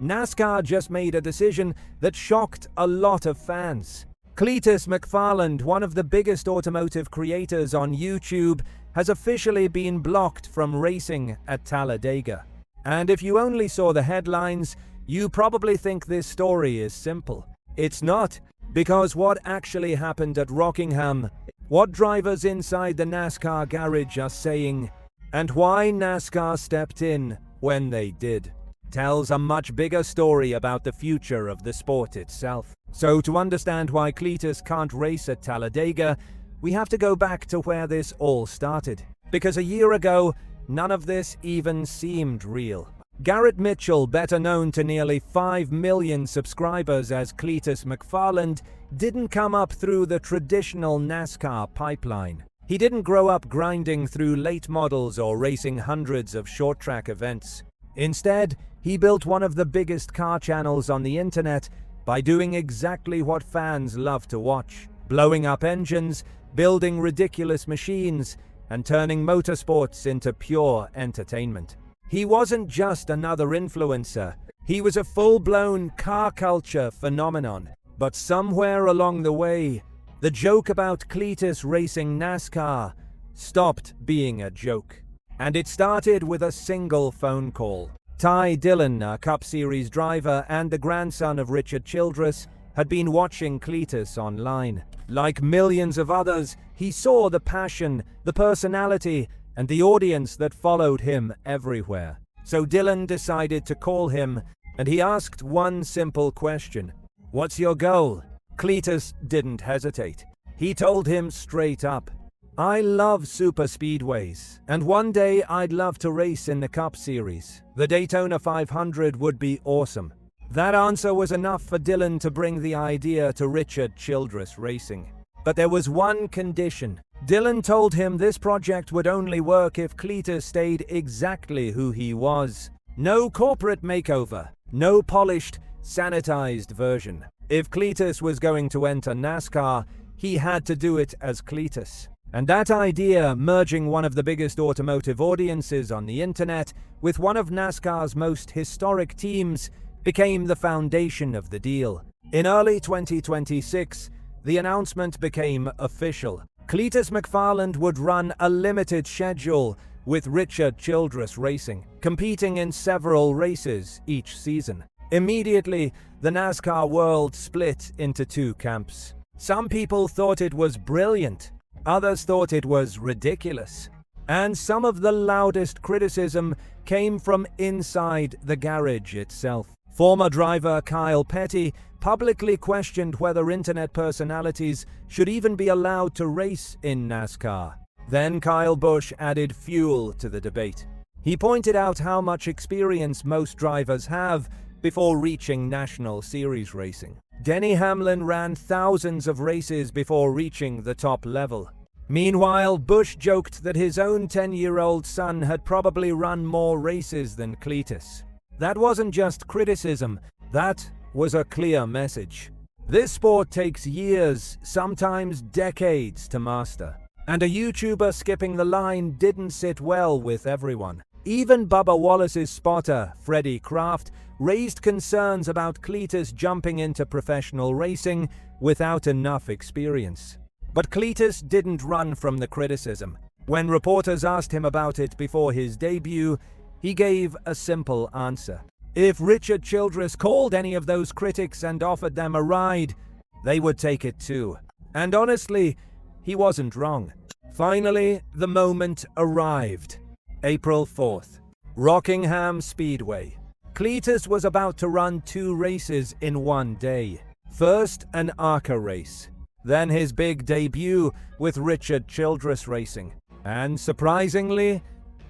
NASCAR just made a decision that shocked a lot of fans. Cleetus McFarland, one of the biggest automotive creators on YouTube, has officially been blocked from racing at Talladega. And if you only saw the headlines, you probably think this story is simple. It's not, because what actually happened at Rockingham, what drivers inside the NASCAR garage are saying, and why NASCAR stepped in when they did, tells a much bigger story about the future of the sport itself. So to understand why Cleetus can't race at Talladega, we have to go back to where this all started. Because a year ago, none of this even seemed real. Garrett Mitchell, better known to nearly 5 million subscribers as Cleetus McFarland, didn't come up through the traditional NASCAR pipeline. He didn't grow up grinding through late models or racing hundreds of short-track events. Instead, he built one of the biggest car channels on the internet by doing exactly what fans love to watch: blowing up engines, building ridiculous machines, and turning motorsports into pure entertainment. He wasn't just another influencer, he was a full-blown car culture phenomenon. But somewhere along the way, the joke about Cleetus racing NASCAR stopped being a joke. And it started with a single phone call. Ty Dillon, a Cup Series driver and the grandson of Richard Childress, had been watching Cleetus online. Like millions of others, he saw the passion, the personality, and the audience that followed him everywhere. So Dillon decided to call him, and he asked one simple question: "What's your goal?" Cleetus didn't hesitate. He told him straight up, "I love superspeedways, and one day I'd love to race in the Cup Series. The Daytona 500 would be awesome." That answer was enough for Dillon to bring the idea to Richard Childress Racing. But there was one condition. Dillon told him this project would only work if Cleetus stayed exactly who he was. No corporate makeover, no polished, sanitized version. If Cleetus was going to enter NASCAR, he had to do it as Cleetus. And that idea, merging one of the biggest automotive audiences on the internet with one of NASCAR's most historic teams, became the foundation of the deal. In early 2026, the announcement became official. Cleetus McFarland would run a limited schedule with Richard Childress Racing, competing in several races each season. Immediately, the NASCAR world split into two camps. Some people thought it was brilliant. Others thought it was ridiculous. And some of the loudest criticism came from inside the garage itself. Former driver Kyle Petty publicly questioned whether internet personalities should even be allowed to race in NASCAR. Then Kyle Busch added fuel to the debate. He pointed out how much experience most drivers have before reaching National Series racing. Denny Hamlin ran thousands of races before reaching the top level. Meanwhile, Busch joked that his own 10-year-old son had probably run more races than Cleetus. That wasn't just criticism, that was a clear message. This sport takes years, sometimes decades, to master. And a YouTuber skipping the line didn't sit well with everyone. Even Bubba Wallace's spotter, Freddie Kraft, raised concerns about Cleetus jumping into professional racing without enough experience. But Cleetus didn't run from the criticism. When reporters asked him about it before his debut, he gave a simple answer. If Richard Childress called any of those critics and offered them a ride, they would take it too. And honestly, he wasn't wrong. Finally, the moment arrived. April 4th, Rockingham Speedway. Cleetus was about to run 2 races in one day. First, an ARCA race. Then his big debut with Richard Childress Racing. And surprisingly,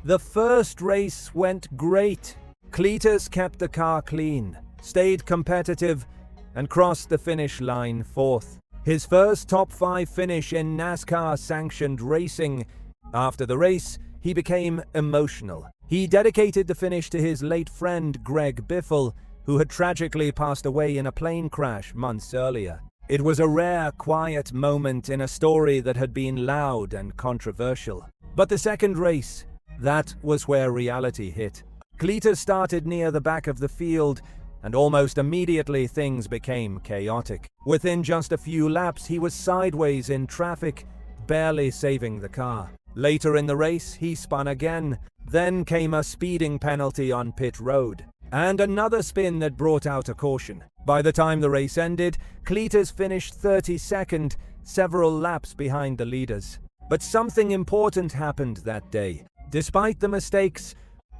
the first race went great. Cleetus kept the car clean, stayed competitive, and crossed the finish line 4th. His first top 5 finish in NASCAR-sanctioned racing. After the race, he became emotional. He dedicated the finish to his late friend Greg Biffle, who had tragically passed away in a plane crash months earlier. It was a rare, quiet moment in a story that had been loud and controversial. But the second race, that was where reality hit. Cleetus started near the back of the field, and almost immediately things became chaotic. Within just a few laps, he was sideways in traffic, barely saving the car. Later in the race, he spun again. Then came a speeding penalty on pit road, and another spin that brought out a caution. By the time the race ended, Cleetus finished 32nd, several laps behind the leaders. But something important happened that day. Despite the mistakes,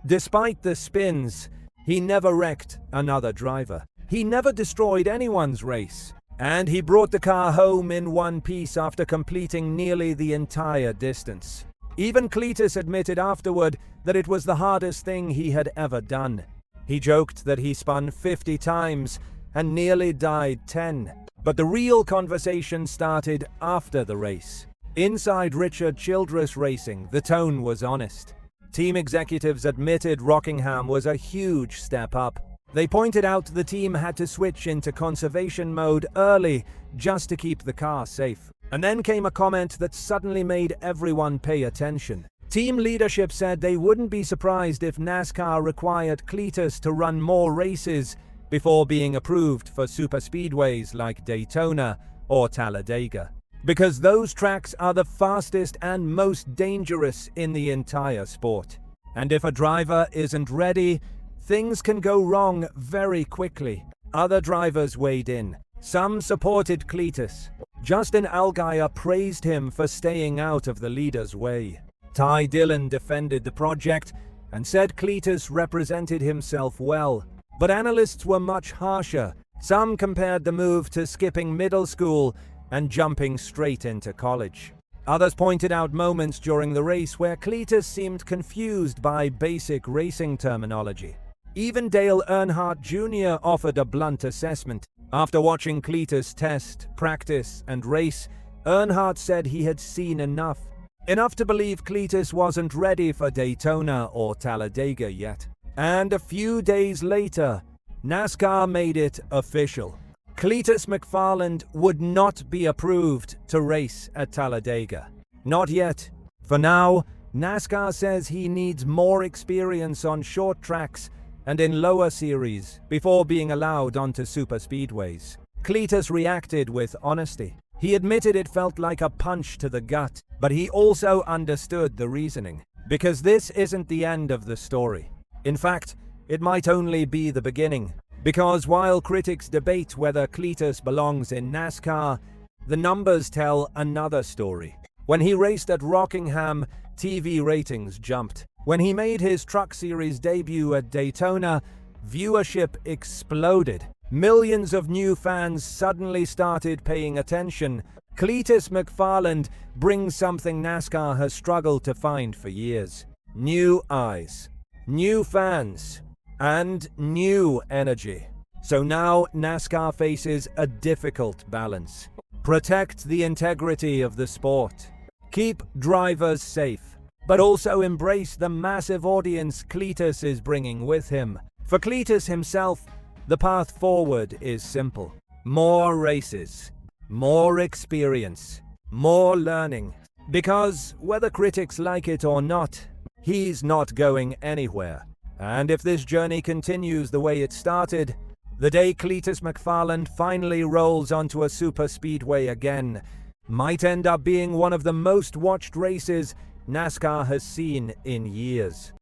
despite the spins, he never wrecked another driver. He never destroyed anyone's race. And he brought the car home in one piece after completing nearly the entire distance. Even Cleetus admitted afterward that it was the hardest thing he had ever done. He joked that he spun 50 times and nearly died 10. But the real conversation started after the race. Inside Richard Childress Racing, the tone was honest. Team executives admitted Rockingham was a huge step up. They pointed out the team had to switch into conservation mode early just to keep the car safe. And then came a comment that suddenly made everyone pay attention. Team leadership said they wouldn't be surprised if NASCAR required Cleetus to run more races before being approved for superspeedways like Daytona or Talladega, because those tracks are the fastest and most dangerous in the entire sport. And if a driver isn't ready, things can go wrong very quickly. Other drivers weighed in. Some supported Cleetus. Justin Allgaier praised him for staying out of the leader's way. Ty Dillon defended the project and said Cleetus represented himself well. But analysts were much harsher. Some compared the move to skipping middle school and jumping straight into college. Others pointed out moments during the race where Cleetus seemed confused by basic racing terminology. Even Dale Earnhardt Jr. offered a blunt assessment. After watching Cleetus test, practice, and race, Earnhardt said he had seen enough. Enough to believe Cleetus wasn't ready for Daytona or Talladega yet. And a few days later, NASCAR made it official. Cleetus McFarland would not be approved to race at Talladega. Not yet. For now, NASCAR says he needs more experience on short tracks and in lower series before being allowed onto superspeedways. Cleetus reacted with honesty. He admitted it felt like a punch to the gut, but he also understood the reasoning. Because this isn't the end of the story. In fact, it might only be the beginning. Because while critics debate whether Cleetus belongs in NASCAR, the numbers tell another story. When he raced at Rockingham, TV ratings jumped. When he made his Truck Series debut at Daytona, viewership exploded. Millions of new fans suddenly started paying attention. Cleetus McFarland brings something NASCAR has struggled to find for years. New eyes, new fans, and new energy. So now NASCAR faces a difficult balance. Protect the integrity of the sport. Keep drivers safe, but also embrace the massive audience Cleetus is bringing with him. For Cleetus himself, the path forward is simple. More races, more experience, more learning. Because whether critics like it or not, he's not going anywhere. And if this journey continues the way it started, the day Cleetus McFarland finally rolls onto a superspeedway again might end up being one of the most watched races NASCAR has seen in years.